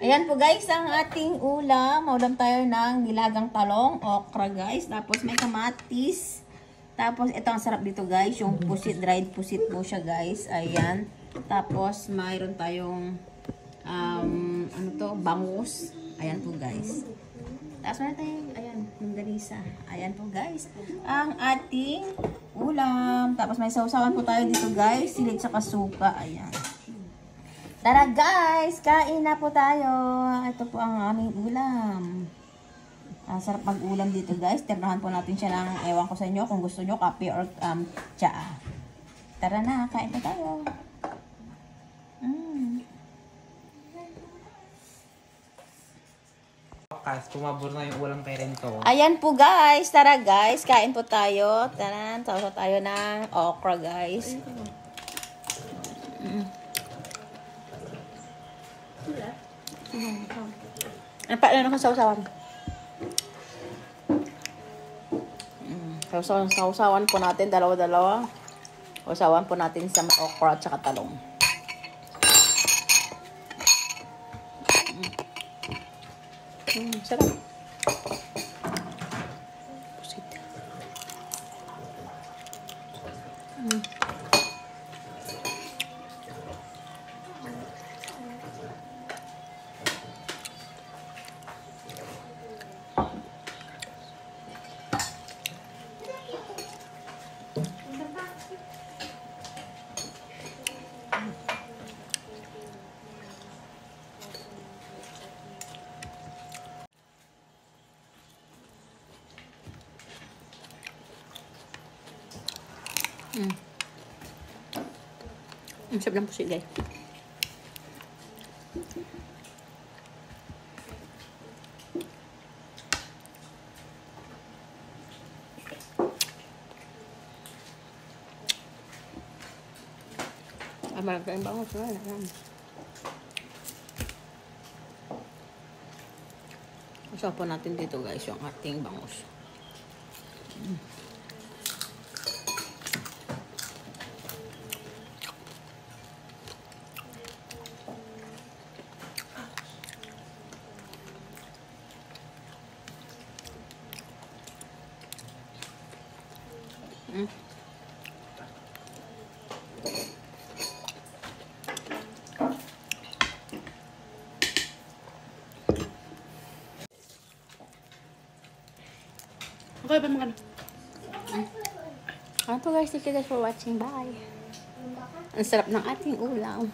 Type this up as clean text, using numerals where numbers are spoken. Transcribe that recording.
Ayan po guys, ang ating ulam. Maulam tayo ng nilagang talong, okra guys. Tapos may kamatis. Tapos ito ang sarap dito guys, yung pusit, dried pusit po siya guys. Ayan. Tapos mayroon tayong bangus. Ayan po guys. Tapos meron tayong, ayan, yung ganisa. Ayan po guys. Ang ating ulam. Tapos may sausawan po tayo dito guys. Silig sa kasuka. Ayan. Tara guys, kain na po tayo. Ito po ang aming ulam. Ang sarap mag-ulam dito guys. Tirnahan po natin siya ng, ewan ko sa inyo kung gusto nyo, kape or tsaa. Tara na, kain po tayo. Pumabor na yung ulam kay Rento. Ayan po guys, tara guys, kain po tayo. Tara, sausaw tayo ng okra guys. Ano kang sausawan? Sausawan po natin, dalawa-dalawa. Sausawan po natin sa okra at saka talong. Sarap. Pusit. Ang sarap ng pusit guys. Marami tayong bangus. Usaw po natin dito guys yung ating bangus. Okay ba mga ano to guys, thank you guys for watching. Bye. Ang sarap ng ating ulam.